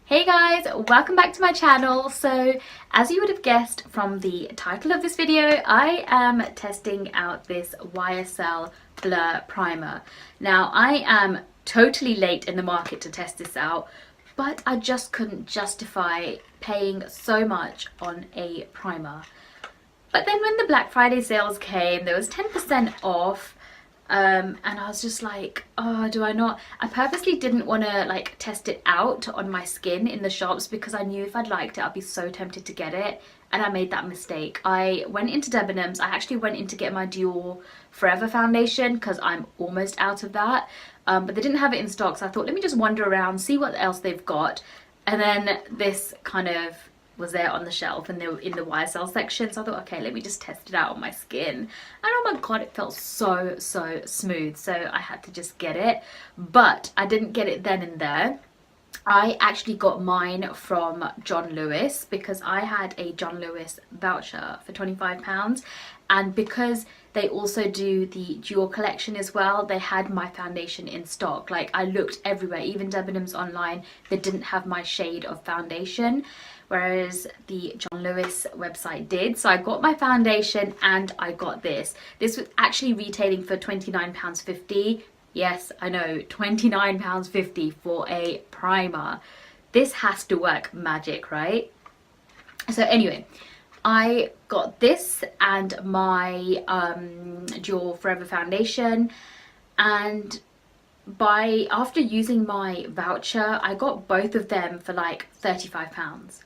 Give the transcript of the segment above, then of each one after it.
Hey guys, welcome back to my channel. So as you would have guessed from the title of this video, I am testing out this YSL Blur Primer. Now I am totally late in the market to test this out, but I just couldn't justify paying so much on a primer. But then when the Black Friday sales came, there was 10% off. And I was just like, oh, do I not? I purposely didn't want to like test it out on my skin in the shops because I knew if I'd liked it, I'd be so tempted to get it. And I made that mistake. I went into Debenhams. I actually went in to get my Dual Forever foundation because I'm almost out of that. But they didn't have it in stock. So I thought, let me just wander around, see what else they've got. And then this kind of was there on the shelf and they were in the YSL section, so I thought, okay, let me just test it out on my skin. And oh my god, it felt so smooth, so I had to just get it. But I didn't get it then and there. I actually got mine from John Lewis because I had a John Lewis voucher for £25, and because they also do the Dual collection as well, they had my foundation in stock. Like, I looked everywhere, even Debenhams online, they didn't have my shade of foundation, whereas the John Lewis website did. So I got my foundation and I got this. This was actually retailing for £29.50. Yes, I know, £29.50 for a primer. This has to work magic, right? So anyway, I got this and my Dual Forever foundation, and after using my voucher, I got both of them for like £35.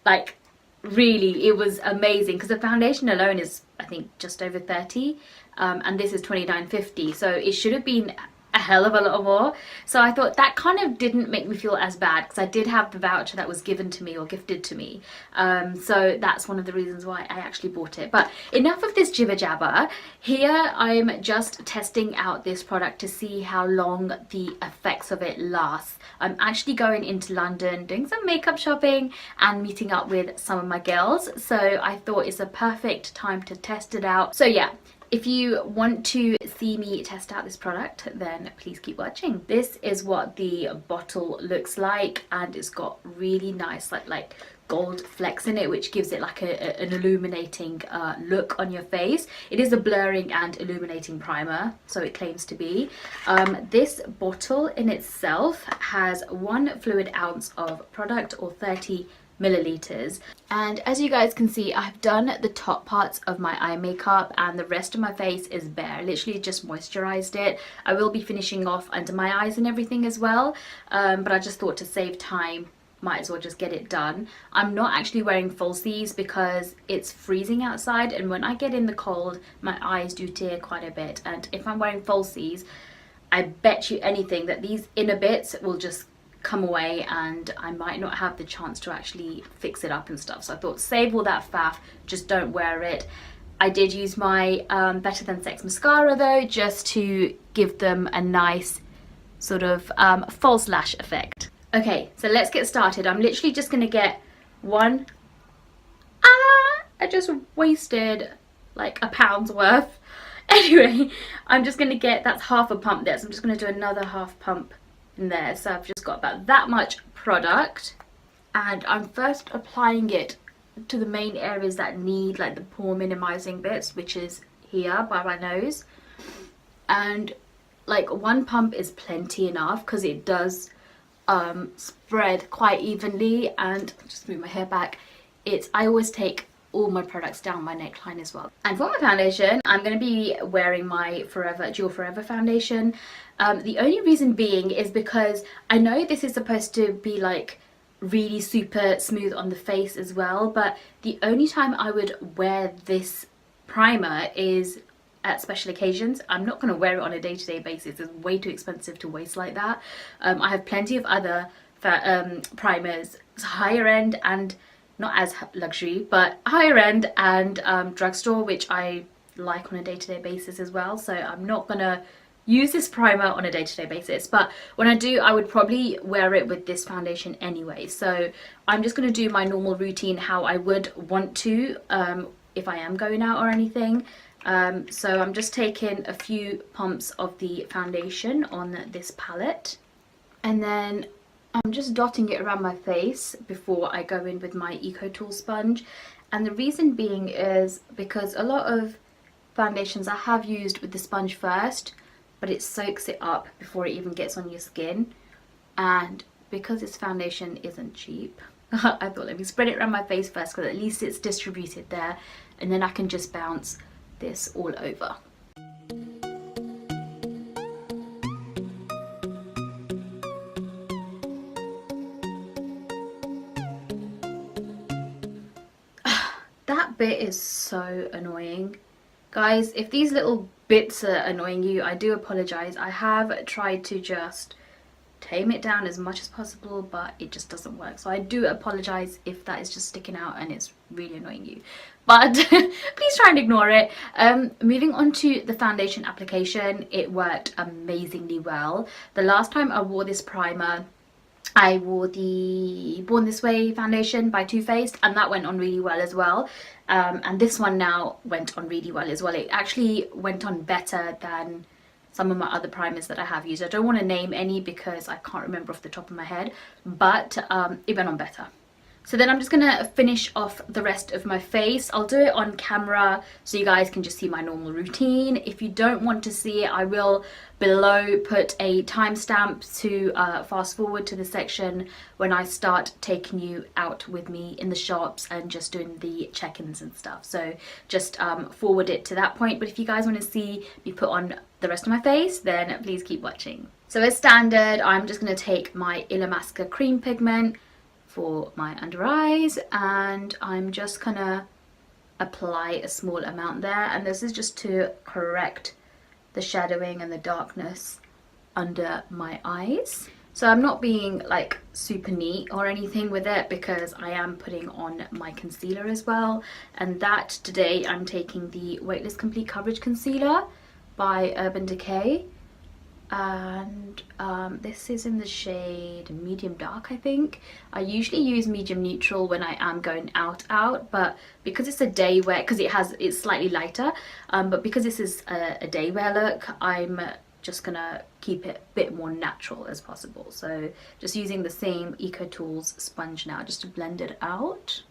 Like, really, it was amazing because the foundation alone is, I think, just over 30, and this is £29.50, so it should have been a hell of a lot more. So I thought that kind of didn't make me feel as bad because I did have the voucher that was given to me or gifted to me, so that's one of the reasons why I actually bought it. But enough of this jibber jabber. Here I'm just testing out this product to see how long the effects of it last. I'm actually going into London, doing some makeup shopping and meeting up with some of my girls, so I thought it's a perfect time to test it out. So yeah, if you want to see me test out this product, then please keep watching. This is what the bottle looks like, and it's got really nice like gold flecks in it, which gives it like an illuminating look on your face. It is a blurring and illuminating primer, so it claims to be. This bottle in itself has 1 fluid ounce of product, or 30 milliliters, and as you guys can see, I've done the top parts of my eye makeup and the rest of my face is bare. Literally just moisturized it. I will be finishing off under my eyes and everything as well, but I just thought to save time, might as well just get it done. I'm not actually wearing falsies because it's freezing outside, and when I get in the cold, my eyes do tear quite a bit, and if I'm wearing falsies, I bet you anything that these inner bits will just come away and I might not have the chance to actually fix it up and stuff. So I thought, save all that faff, just don't wear it. I did use my Better Than Sex mascara though, just to give them a nice sort of false lash effect. Okay, so let's get started. I'm literally just gonna get one. I just wasted like £1's worth. Anyway, I'm just gonna get, that's half a pump there, so I'm just gonna do another half pump in there. So I've just got about that much product, and I'm first applying it to the main areas that need like the pore minimizing bits, which is here by my nose. And like 1 pump is plenty enough because it does spread quite evenly. And I'll just move my hair back. I always take all my products down my neckline as well. And for my foundation, I'm going to be wearing my Dual Forever foundation. The only reason being is because I know this is supposed to be like really super smooth on the face as well, but the only time I would wear this primer is at special occasions. I'm not going to wear it on a day-to-day basis. It's way too expensive to waste like that. I have plenty of other primers, higher end and not as luxury, but higher end and drugstore, which I like on a day-to-day basis as well. So I'm not gonna use this primer on a day-to-day basis, but when I do, I would probably wear it with this foundation anyway. So I'm just gonna do my normal routine how I would want to if I am going out or anything. So I'm just taking a few pumps of the foundation on this palette, and then I'm just dotting it around my face before I go in with my Eco Tool sponge. And the reason being is because a lot of foundations I have used with the sponge first, but it soaks it up before it even gets on your skin. And because this foundation isn't cheap, I thought let me spread it around my face first, because at least it's distributed there, and then I can just bounce this all over. That bit is so annoying. Guys, if these little bits are annoying you, I do apologise. I have tried to just tame it down as much as possible, but it just doesn't work. So I do apologise if that is just sticking out and it's really annoying you. But please try and ignore it. Moving on to the foundation application, it worked amazingly well. The last time I wore this primer, I wore the Born This Way foundation by Too Faced, and that went on really well as well. And this one now went on really well as well. It actually went on better than some of my other primers that I have used. I don't want to name any because I can't remember off the top of my head, but it went on better. So then I'm just gonna finish off the rest of my face. I'll do it on camera so you guys can just see my normal routine. If you don't want to see it, I will below put a timestamp to fast forward to the section when I start taking you out with me in the shops and just doing the check-ins and stuff. So just forward it to that point. But if you guys want to see me put on the rest of my face, then please keep watching. So as standard, I'm just going to take my Illamasqua cream pigment for my under eyes, and I'm just gonna apply a small amount there, and this is just to correct the shadowing and the darkness under my eyes. So I'm not being like super neat or anything with it because I am putting on my concealer as well, and that today I'm taking the Weightless Complete Coverage Concealer by Urban Decay, and this is in the shade medium dark, I think. I usually use medium neutral when I am going out, but because it's a day wear, because it's slightly lighter, but because this is a day wear look, I'm just gonna keep it a bit more natural as possible. So just using the same Eco Tools sponge now just to blend it out.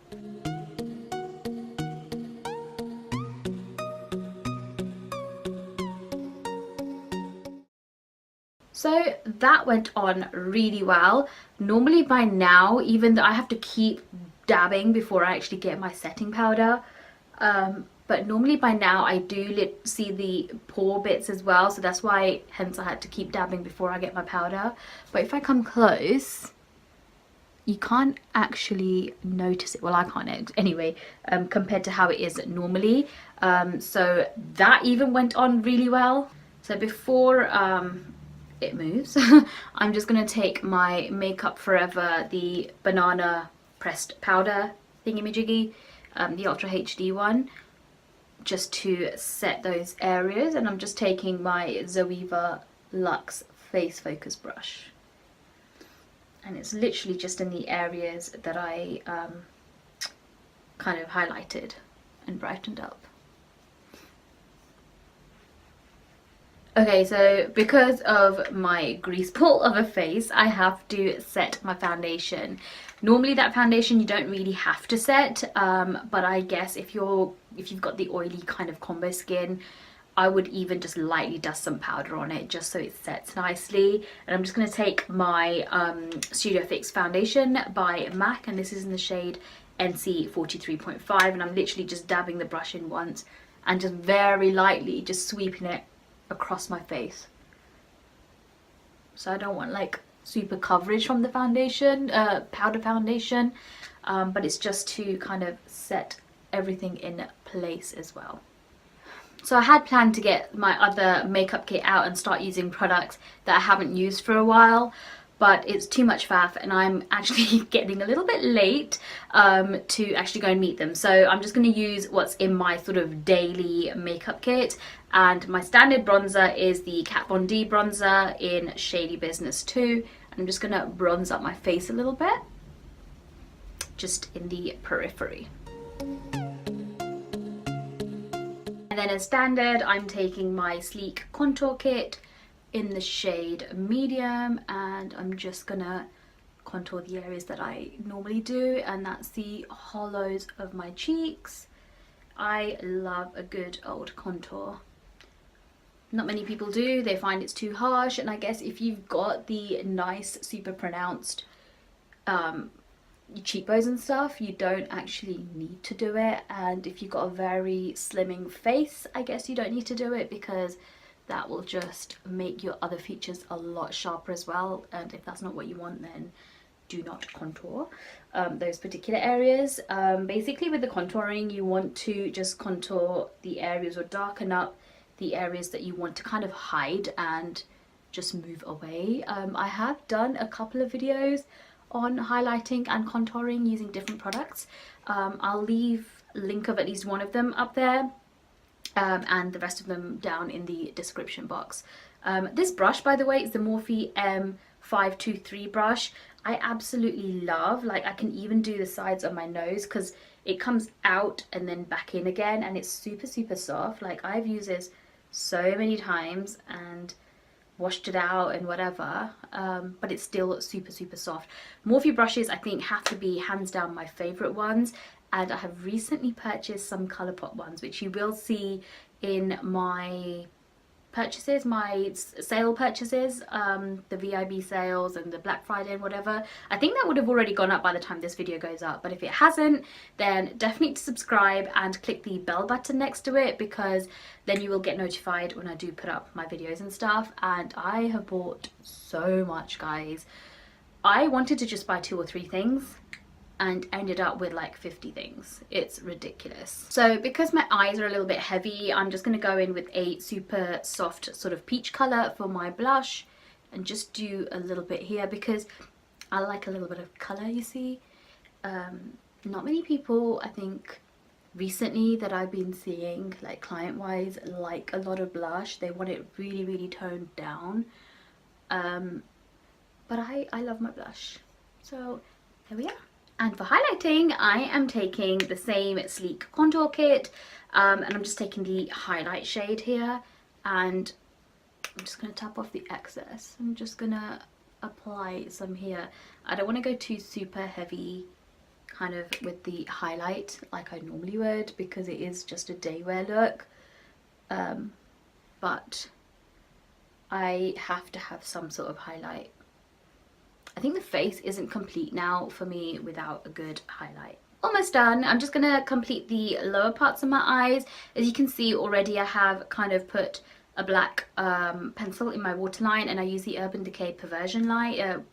So that went on really well. Normally by now, even though I have to keep dabbing before I actually get my setting powder, but normally by now I do see the pore bits as well, so that's why hence I had to keep dabbing before I get my powder. But if I come close, you can't actually notice it. Well, I can't anyway, compared to how it is normally. So that even went on really well. So before it moves, I'm just going to take my Makeup Forever, the banana pressed powder thingy-majiggy, the Ultra HD one, just to set those areas. And I'm just taking my Zoeva Luxe Face Focus brush, and it's literally just in the areas that I kind of highlighted and brightened up. Okay, so because of my grease ball of a face, I have to set my foundation. Normally that foundation you don't really have to set, but I guess if you've got the oily kind of combo skin, I would even just lightly dust some powder on it just so it sets nicely. And I'm just going to take my Studio Fix foundation by MAC, and this is in the shade NC 43.5, and I'm literally just dabbing the brush in once and just very lightly just sweeping it across my face. So I don't want like super coverage from the foundation, powder foundation, but it's just to kind of set everything in place as well. So I had planned to get my other makeup kit out and start using products that I haven't used for a while, but it's too much faff and I'm actually getting a little bit late to actually go and meet them. So I'm just going to use what's in my sort of daily makeup kit, and my standard bronzer is the Kat Von D bronzer in Shady Business 2. And I'm just going to bronze up my face a little bit, just in the periphery. And then as standard, I'm taking my Sleek Contour Kit in the shade medium, and I'm just gonna contour the areas that I normally do, and that's the hollows of my cheeks. I love a good old contour. Not many people do, they find it's too harsh, and I guess if you've got the nice super pronounced cheekbones and stuff, you don't actually need to do it. And if you've got a very slimming face, I guess you don't need to do it, because that will just make your other features a lot sharper as well. And if that's not what you want, then do not contour those particular areas. Basically with the contouring, you want to just contour the areas or darken up the areas that you want to kind of hide and just move away. I have done a couple of videos on highlighting and contouring using different products. I'll leave a link of at least one of them up there, and the rest of them down in the description box. This brush, by the way, is the Morphe M523 brush. I absolutely love, like, I can even do the sides of my nose because it comes out and then back in again, and it's super soft. Like, I've used this so many times and washed it out and whatever, but it's still super soft. Morphe brushes, I think, have to be hands down my favorite ones, and I have recently purchased some Colourpop ones, which you will see in my purchases, my sale purchases, the VIB sales and the Black Friday and whatever. I think that would have already gone up by the time this video goes up, but if it hasn't, then definitely subscribe and click the bell button next to it, because then you will get notified when I do put up my videos and stuff. And I have bought so much, guys. I wanted to just buy 2 or 3 things and ended up with like 50 things. It's ridiculous. So because my eyes are a little bit heavy, I'm just going to go in with a super soft sort of peach color for my blush and just do a little bit here, because I like a little bit of color, you see. Not many people, I think, recently that I've been seeing, like client wise, like a lot of blush. They want it really toned down, but I love my blush, so there we are. And for highlighting, I am taking the same Sleek contour kit, and I'm just taking the highlight shade here, and I'm just going to tap off the excess. I'm just going to apply some here. I don't want to go too super heavy kind of with the highlight like I normally would, because it is just a day wear look, but I have to have some sort of highlight. I think the face isn't complete now for me without a good highlight. Almost done. I'm just gonna complete the lower parts of my eyes. As you can see already, I have kind of put a black pencil in my waterline, and I use the Urban Decay Perversion line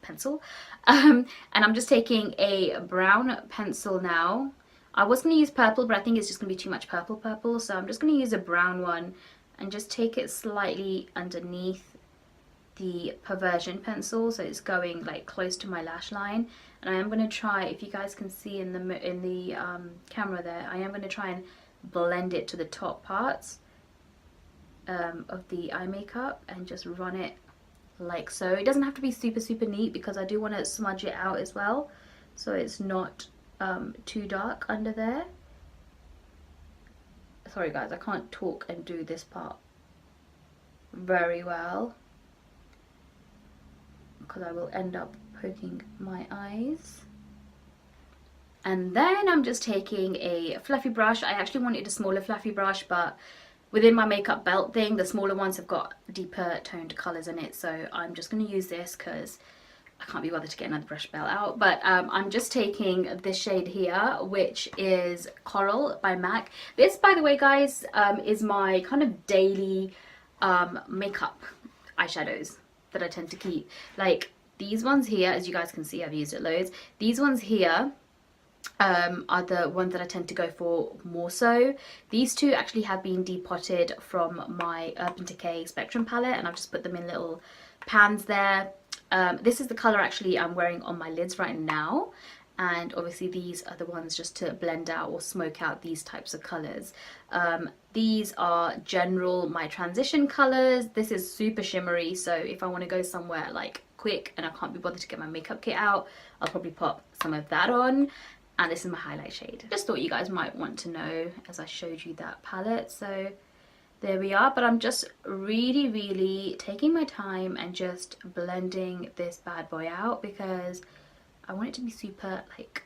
pencil. And I'm just taking a brown pencil now. I was gonna use purple, but I think it's just gonna be too much purple, so I'm just gonna use a brown one and just take it slightly underneath the Perversion pencil, so it's going like close to my lash line. And I am going to try, if you guys can see in the camera there, I am going to try and blend it to the top parts of the eye makeup and just run it like so. It doesn't have to be super neat, because I do want to smudge it out as well, so it's not too dark under there. Sorry guys, I can't talk and do this part very well, because I will end up poking my eyes. And then I'm just taking a fluffy brush. I actually wanted a smaller fluffy brush, but within my makeup belt thing, the smaller ones have got deeper toned colours in it, so I'm just going to use this because I can't be bothered to get another brush belt out. But I'm just taking this shade here, which is Coral by MAC. This, by the way guys, is my kind of daily makeup eyeshadows that I tend to keep. Like these ones here, as you guys can see, I've used it loads. These ones here are the ones that I tend to go for more so. These two actually have been depotted from my Urban Decay Spectrum palette, and I've just put them in little pans there. This is the colour actually I'm wearing on my lids right now, and obviously these are the ones just to blend out or smoke out these types of colours. These are general my transition colours. This is super shimmery, so if I want to go somewhere like quick and I can't be bothered to get my makeup kit out, I'll probably pop some of that on. And this is my highlight shade. Just thought you guys might want to know as I showed you that palette. So There we are, but I'm just really taking my time and just blending this bad boy out because I want it to be super like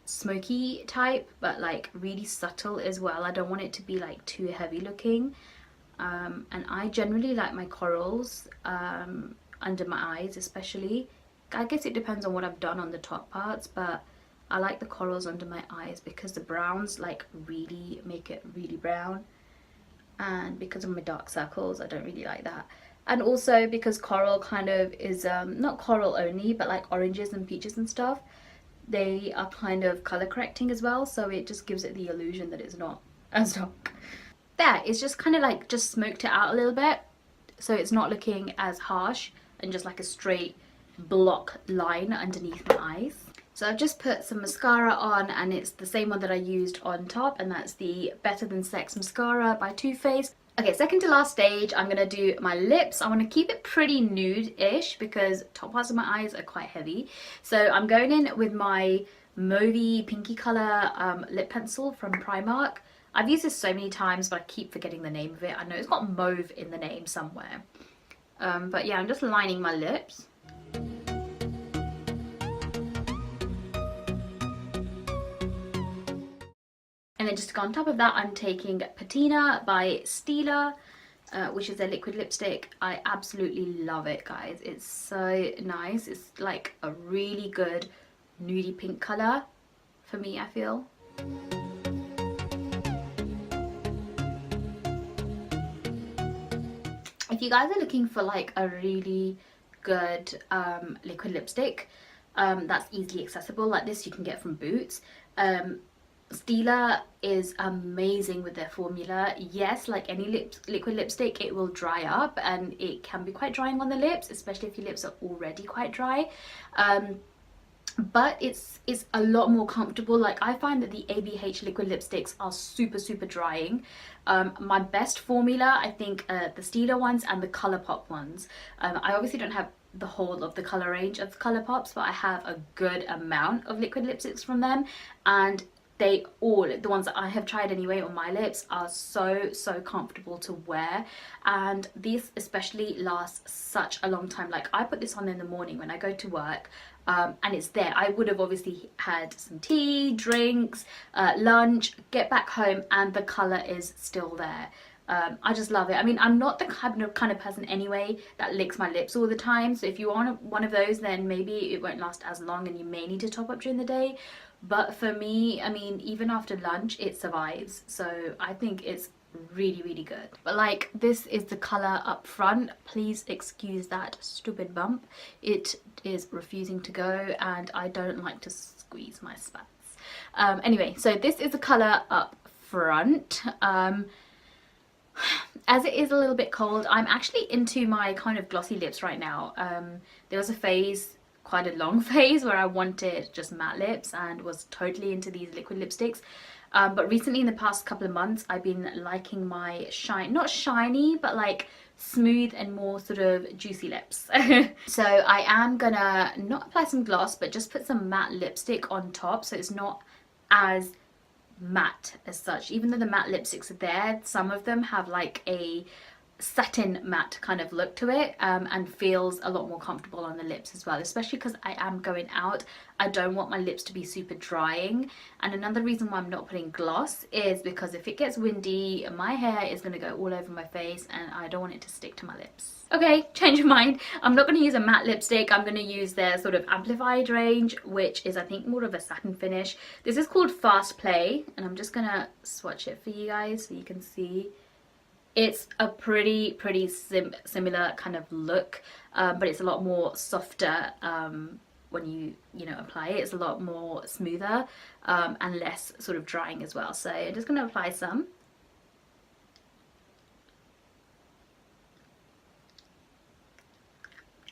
smoky type, but like really subtle as well. I don't want it to be like too heavy looking. And I generally like my corals under my eyes especially. I guess it depends on what I've done on the top parts, but I like the corals under my eyes because the browns like really make it really brown, and because of my dark circles I don't really like that. And also because coral kind of is not coral only, but like oranges and peaches and stuff, they are kind of color correcting as well, so it just gives it the illusion that it's not as dark. There, it's just kind of like just smoked it out a little bit, so it's not looking as harsh and just like a straight block line underneath my eyes. So I've just put some mascara on, and it's the same one that I used on top, and that's the Better Than Sex mascara by Too Faced. Okay, second to last stage, I'm gonna do my lips. I want to keep it pretty nude-ish because top parts of my eyes are quite heavy. So I'm going in with my mauvey pinky colour lip pencil from Primark. I've used this so many times, but I keep forgetting the name of it. I know it's got mauve in the name somewhere. But yeah, I'm just lining my lips. And then just to go on top of that, I'm taking Patina by Stila, which is their liquid lipstick. I absolutely love it, guys. It's so nice. It's like a really good nudie pink colour for me, I feel. If you guys are looking for like a really good liquid lipstick that's easily accessible, like this you can get from Boots. Stila is amazing with their formula. Yes, like any liquid lipstick, it will dry up and it can be quite drying on the lips, especially if your lips are already quite dry. But it's a lot more comfortable. Like I find that the ABH liquid lipsticks are super drying. My best formula, I think, the Stila ones and the Colourpop ones. I obviously don't have the whole of the colour range of Colourpops, but I have a good amount of liquid lipsticks from them, and they all, the ones that I have tried anyway on my lips, are so comfortable to wear. And these especially last such a long time. Like I put this on in the morning when I go to work, and it's there. I would have obviously had some tea, drinks, lunch, get back home, and the colour is still there. I just love it. I mean, I'm not the kind of person anyway that licks my lips all the time, so if you want one of those, then maybe it won't last as long and you may need to top up during the day. But for me, I mean, even after lunch it survives, so I think it's really good. But like, this is the colour up front. Please excuse that stupid bump. It is refusing to go and I don't like to squeeze my spats. Anyway, so this is the colour up front. As it is a little bit cold, I'm actually into my kind of glossy lips right now. There was a phase, quite a long phase, where I wanted just matte lips and was totally into these liquid lipsticks. But recently, in the past couple of months, I've been liking my not shiny, but like smooth and more sort of juicy lips. So I am gonna not apply some gloss, but just put some matte lipstick on top, so it's not as matte as such. Even though the matte lipsticks are there, some of them have like a satin matte kind of look to it, and feels a lot more comfortable on the lips as well, especially because I am going out. I don't want my lips to be super drying. And another reason why I'm not putting gloss is because if it gets windy, my hair is going to go all over my face and I don't want it to stick to my lips. Okay, change of mind. I'm not going to use a matte lipstick. I'm going to use their sort of amplified range, which is I think more of a satin finish. This is called Fast Play, and I'm just going to swatch it for you guys so you can see. It's a pretty similar kind of look, but it's a lot more softer when you know, apply it. It's a lot more smoother and less sort of drying as well. So I'm just going to apply some.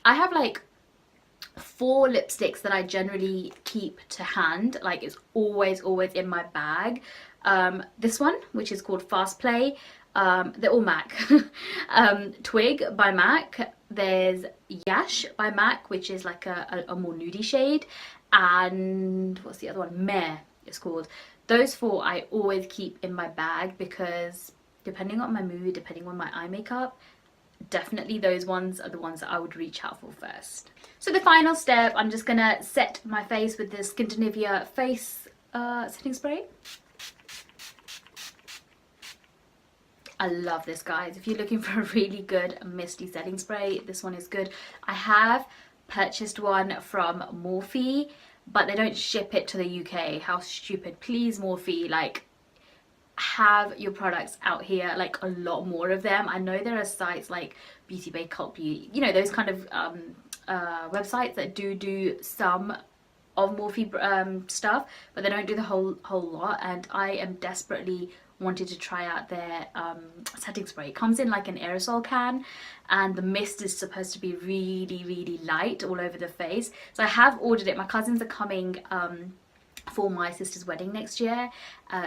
I have like 4 lipsticks that I generally keep to hand, like it's always in my bag. This one, which is called Fast Play, they're all MAC. Twig by MAC, there's Yash by MAC, which is like a more nudie shade, and what's the other one? Mare it's called. Those 4 I always keep in my bag because depending on my mood, depending on my eye makeup, definitely those ones are the ones that I would reach out for first. So the final step, I'm just gonna set my face with this Skin to Nivea face setting spray. I love this, guys. If you're looking for a really good misty setting spray, this one is good. I have purchased one from Morphe, but they don't ship it to the UK. How stupid. Please, Morphe, like, have your products out here, like a lot more of them. I know there are sites like Beauty Bay, Cult Beauty, you know, those kind of websites that do some of Morphe stuff, but they don't do the whole lot, and I am desperately wanted to try out their setting spray. It comes in like an aerosol can, and the mist is supposed to be really light all over the face. So I have ordered it. My cousins are coming for my sister's wedding next year,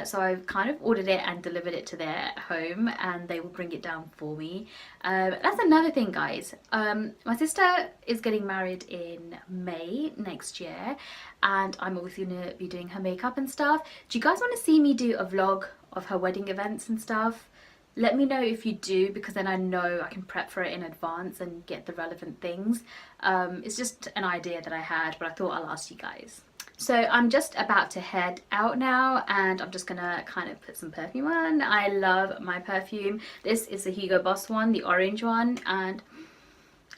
so I've kind of ordered it and delivered it to their home, and they will bring it down for me. That's another thing, guys. My sister is getting married in May next year, and I'm obviously going to be doing her makeup and stuff. Do you guys want to see me do a vlog of her wedding events and stuff? Let me know if you do, because then I know I can prep for it in advance and get the relevant things. It's just an idea that I had, but I thought I'll ask you guys. So I'm just about to head out now, and I'm just gonna kind of put some perfume on. I love my perfume. This is the Hugo Boss one, the orange one, and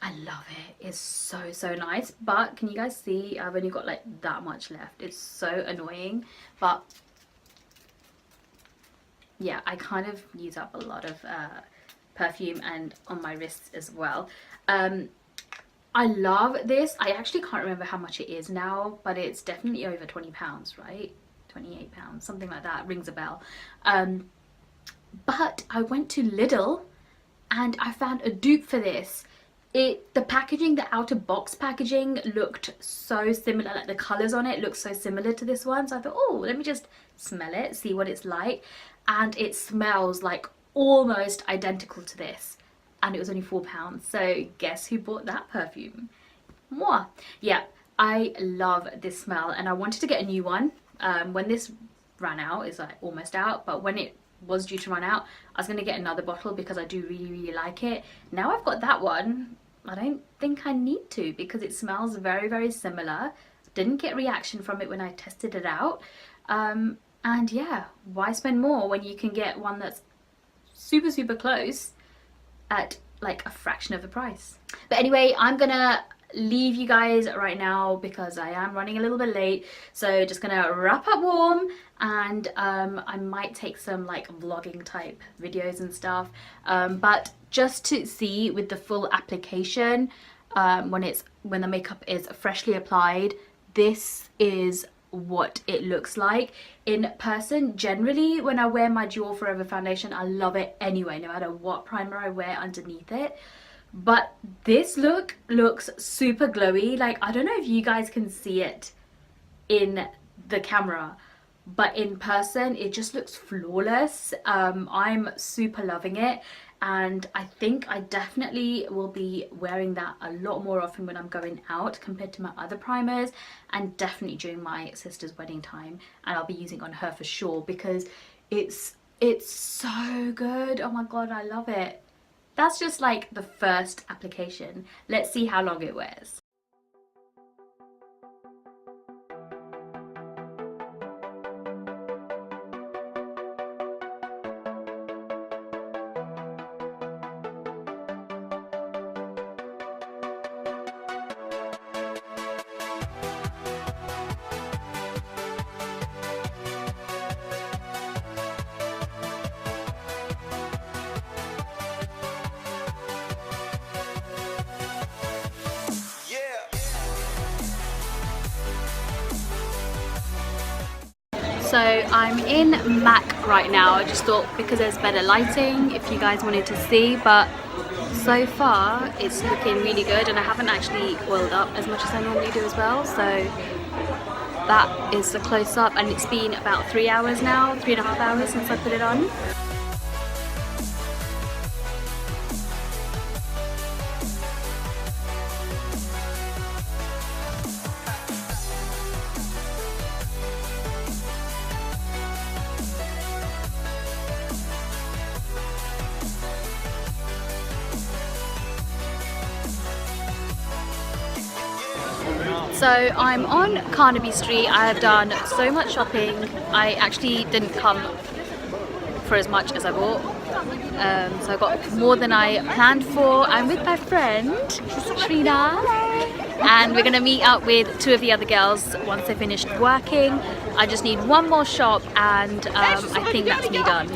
I love it. It's so nice. But can you guys see I've only got like that much left? It's so annoying, but yeah, I kind of use up a lot of perfume, and on my wrists as well. I love this. I actually can't remember how much it is now, but it's definitely over £20, right? £28, something like that. Rings a bell. But I went to Lidl and I found a dupe for this. The packaging, the outer box packaging looked so similar, like the colours on it looked so similar to this one. So I thought, oh, let me just smell it, see what it's like. And it smells like almost identical to this. And it was only £4. So guess who bought that perfume? Moi. Yeah, I love this smell, and I wanted to get a new one. When this ran out, it's like almost out, but when it was due to run out, I was going to get another bottle because I do really like it. Now I've got that one, I don't think I need to, because it smells very similar. Didn't get reaction from it when I tested it out. And yeah, why spend more when you can get one that's super close at like a fraction of the price? But anyway, I'm gonna leave you guys right now because I am running a little bit late, so just gonna wrap up warm, and I might take some like vlogging type videos and stuff, but just to see with the full application, when the makeup is freshly applied, this is what it looks like in person. Generally, when I wear my Dual Forever foundation, I love it anyway, no matter what primer I wear underneath it. But this look looks super glowy. Like, I don't know if you guys can see it in the camera, but in person it just looks flawless. I'm super loving it, and I think I definitely will be wearing that a lot more often when I'm going out compared to my other primers, and definitely during my sister's wedding time, and I'll be using on her for sure because it's so good. Oh my god, I love it. That's just like the first application. Let's see how long it wears. So I'm in MAC right now. I just thought because there's better lighting if you guys wanted to see, but so far it's looking really good, and I haven't actually oiled up as much as I normally do as well. So that is the close-up, and it's been about 3 hours now, 3.5 hours since I put it on. So I'm on Carnaby Street. I have done so much shopping. I actually didn't come for as much as I bought. So I got more than I planned for. I'm with my friend, Shrina, and we're gonna meet up with two of the other girls once they finished working. I just need one more shop and I think that's me done.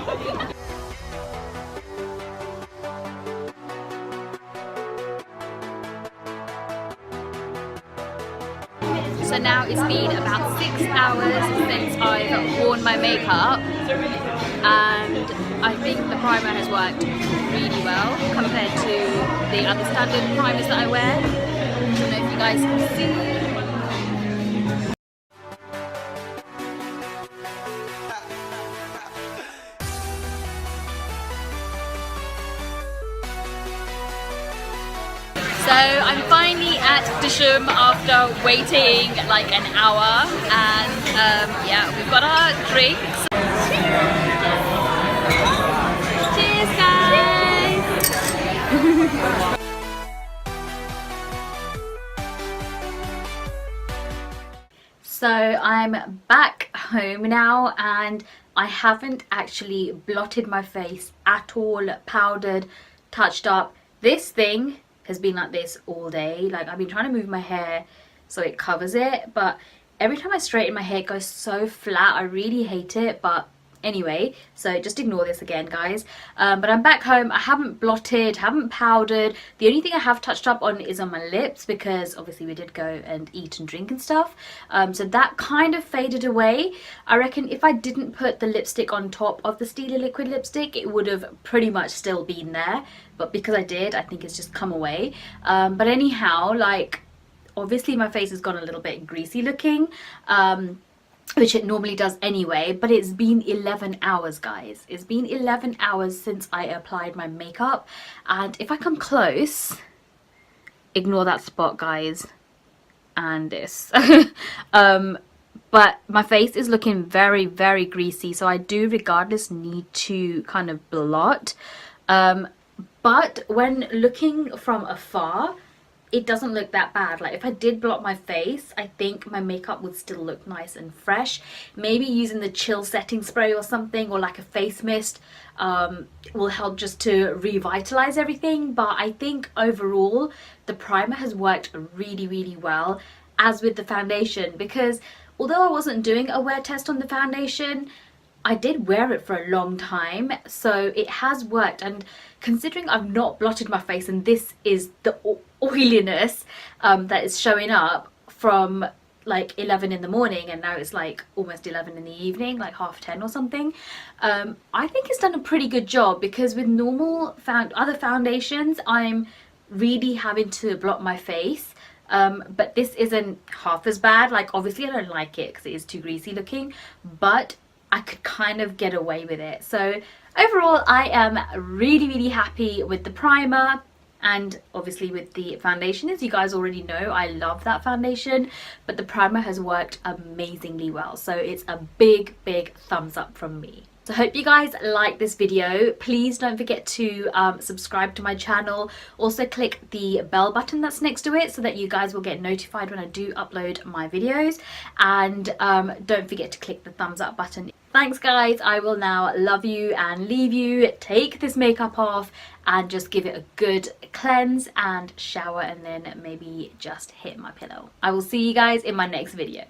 So now it's been about 6 hours since I've worn my makeup, and I think the primer has worked really well compared to the other standard primers that I wear. I don't know if you guys can see. So I'm finally at Disham after waiting like an hour, and yeah, we've got our drinks. Cheers guys! So I'm back home now, and I haven't actually blotted my face at all, powdered, touched up. This thing has been like this all day. Like, I've been trying to move my hair so it covers it, but every time I straighten my hair it goes so flat. I really hate it, but anyway, so just ignore this again, guys. But I'm back home. I haven't blotted, haven't powdered. The only thing I have touched up on is on my lips, because obviously we did go and eat and drink and stuff, so that kind of faded away. I reckon if I didn't put the lipstick on top of the Stila liquid lipstick, it would have pretty much still been there, but because I did, I think it's just come away. But anyhow, like, obviously my face has gone a little bit greasy looking, which it normally does anyway, but it's been 11 hours, guys. It's been 11 hours since I applied my makeup, and if I come close, ignore that spot, guys, and this. But my face is looking very, very greasy, so I do regardless need to kind of blot. But when looking from afar, it doesn't look that bad. Like, if I did blot my face, I think my makeup would still look nice and fresh. Maybe using the chill setting spray or something, or like a face mist, will help just to revitalize everything. But I think overall the primer has worked really, really well, as with the foundation, because although I wasn't doing a wear test on the foundation, I did wear it for a long time, so it has worked. And considering I've not blotted my face, and this is the oiliness that is showing up from like 11 in the morning, and now it's like almost 11 in the evening, like 10:30 or something, I think it's done a pretty good job, because with normal other foundations I'm really having to blot my face. But this isn't half as bad. Like, obviously I don't like it because it is too greasy looking, but I could kind of get away with it. So overall I am really, really happy with the primer, and obviously with the foundation. As you guys already know, I love that foundation, but the primer has worked amazingly well, so it's a big, big thumbs up from me. So I hope you guys like this video. Please don't forget to subscribe to my channel. Also click the bell button that's next to it so that you guys will get notified when I do upload my videos. And don't forget to click the thumbs up button. Thanks guys, I will now love you and leave you. Take this makeup off and just give it a good cleanse and shower, and then maybe just hit my pillow. I will see you guys in my next video.